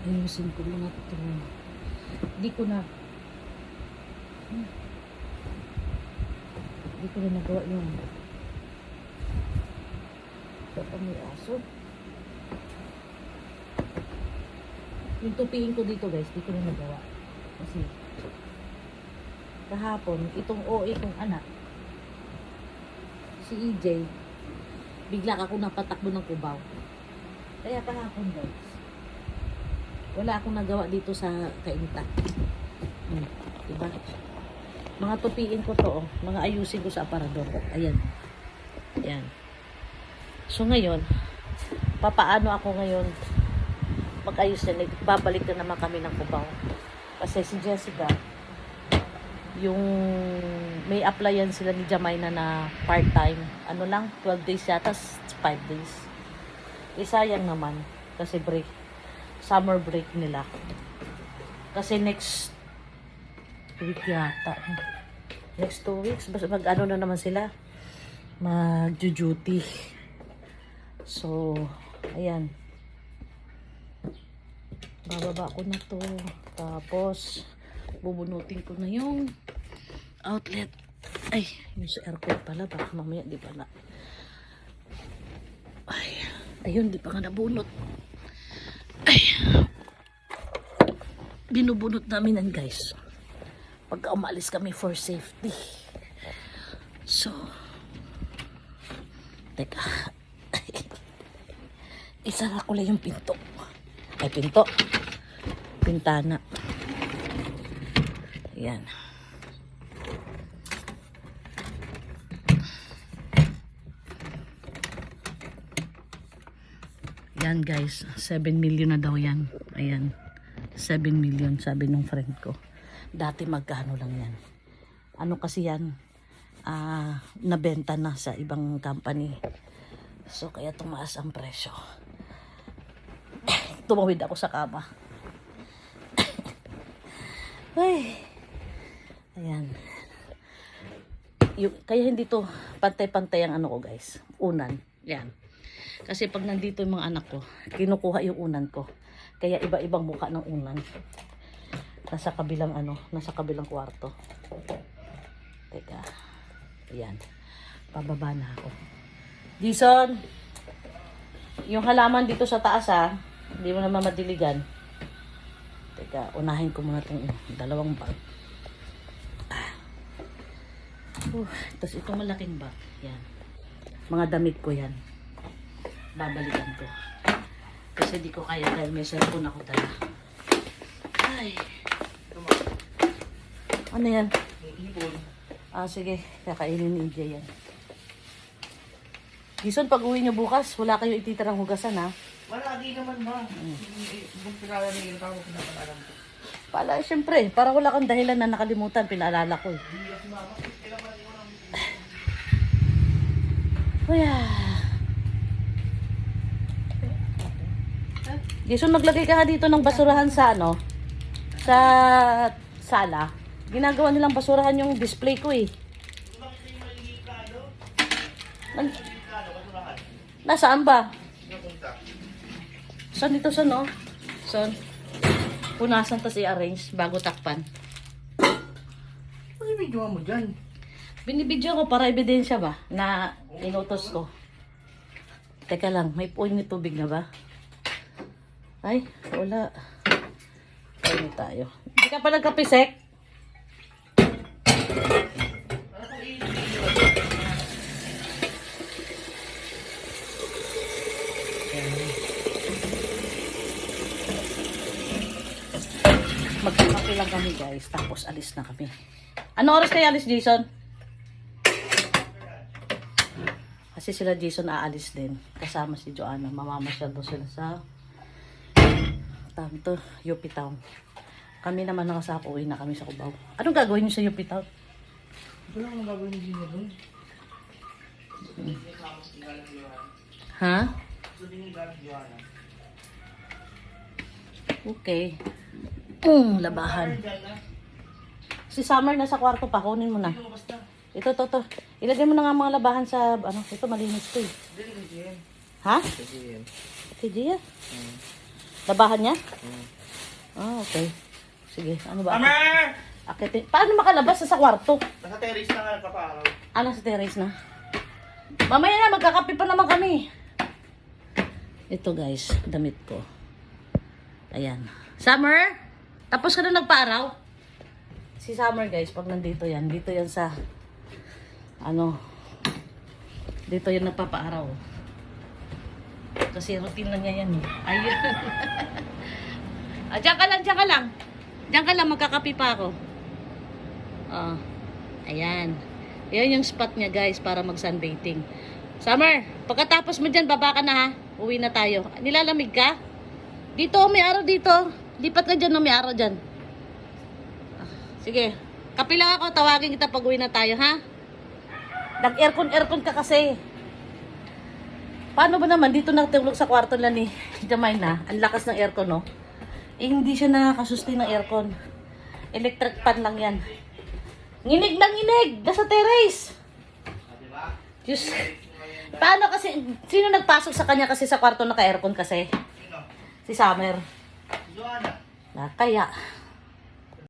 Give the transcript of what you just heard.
Ayusin ko muna ito. Hindi ko na nagawa yung may aso. Yung tupiin ko dito guys, di ko na nagawa. Kasi kahapon, itong OA kong anak, si EJ, bigla ako napatakbo ng Cubao. Kaya kahapon guys, wala akong nagawa dito sa kainta. Diba? Mga tupiin ko to, mga ayusin ko sa aparador. Ayan. Ayan. So ngayon, papaano ako ngayon mag-ayos na, babalik na naman kami ng Cubao. Kasi si Jessica, yung may applyan sila ni Jamaina na part-time. Ano lang, 12 days yata, 5 days. Sayang naman, kasi break. Summer break nila. Kasi next week yata. Next 2 weeks, mag-ano na naman sila. Mag-duty. So, ayan. Bababa ko na to. Tapos, bubunutin ko na yung outlet. Ay, yung sa aircon pala. Baka mamaya di pa na. Ay, ayun, di pa nga nabunot. Ay, binubunot namin yan guys. Pagka umalis kami for safety. So, teka. Isara ko lang yung pinto. Ay, pinto. Pintana. Ayan. Yan guys, 7 million na daw yan. Ayan. 7 million sabi nung friend ko. Dati magkano lang yan. Ano kasi yan? Nabenta na sa ibang company. So kaya tumaas ang presyo. Tumawid ako sa kama. Ay. Ayan. Kaya hindi to pantay-pantay ang ano ko guys. Unan. Yan. Kasi pag nandito yung mga anak ko, kinukuha yung unan ko. Kaya iba-ibang mukha ng unan. Nasa kabilang nasa kabilang kwarto. Teka. Ayan. Pababa na ako. Jason, yung halaman dito sa taas hindi mo naman madiligan. Teka, unahin ko muna itong dalawang bag. Tapos itong malaking bag. Yan. Mga damit ko yan. Babalikan ko. Kasi di ko kaya dahil may cellphone ako dala. Ay. Ano yan? Sige. Kakainin ni EJ yan. Gison, pag uwi nyo bukas, wala kayo ititirang hugasan Wala, di naman ba? Kung pinala na yung tawag ko na panalang ko. Pala, syempre, para wala kang dahilan na nakalimutan, pinaalala ko. Kuya. Jason, maglagay ka nga dito ng basurahan sa sa sala. Ginagawa nilang basurahan yung display ko Nasaan ba? Saan dito Son? Punasan tas i-arrange bago takpan. Ano yung video mo dyan? Binibidyo ko para ebidensya ba na inutos ko. Teka lang, may puwing ni tubig na ba? Ay, wala. Kain tayo. Hindi ka pa nagkapisek? Magkakape lang kami guys, tapos alis na kami. Ano oras kayo alis, Jason? Kasi sila Jason aalis din. Kasama si Joanna. Mamamasyal daw sila sa UP Town. Kami naman nakasako, uwi na kami sa Cubao. Anong gagawin niyo sa UP Town? Ito lang ang gagawin ni Gina doon. Ha? Gusto din yung galang Joanna. Okay. Labahan. Si Summer nasa kwarto pa, kunin mo na. Ito. Ilagay mo na nga mga labahan sa, ito malinis to Ha? Kay Gia? Labahan niya? Ah, okay. Sige, ano ba? Mama! Akitin. Paano makalabas sa kwarto? Nasa terrace na nga nagpapaaraw. Ano sa terrace na? Mamaya na, magkakape pa naman kami. Ito guys, damit ko. Ayan. Summer, tapos ka na nagpaaraw? Si Summer guys, pag nandito yan, dito yan sa, dito yan nagpapaaraw. Kasi routine lang niya yan eh. Ayun. Diyan ka lang, diyan ka lang. Diyan ka lang, magkakape pa ako. Oh, ayan. Yan yung spot niya guys para mag sunbathing. Summer, pagkatapos mo dyan, baba ka na ha. Uwi na tayo. Nilalamig ka? Dito, may araw dito. Lipat ka dyan, may araw dyan. Sige. Kape lang ako, tawagin kita pag uwi na tayo ha. Nag-aircon ka kasi. Paano ba naman dito natulog sa kwarto lang ni Jamaina? Ang lakas ng aircon no? Eh hindi siya nakakasustain ng aircon. Electric fan lang yan. Nginig ng nginig! Nasa terrace! Diyos. Paano kasi, sino nagpasok sa kanya kasi sa kwarto naka-aircon kasi? Si Summer. Kaya,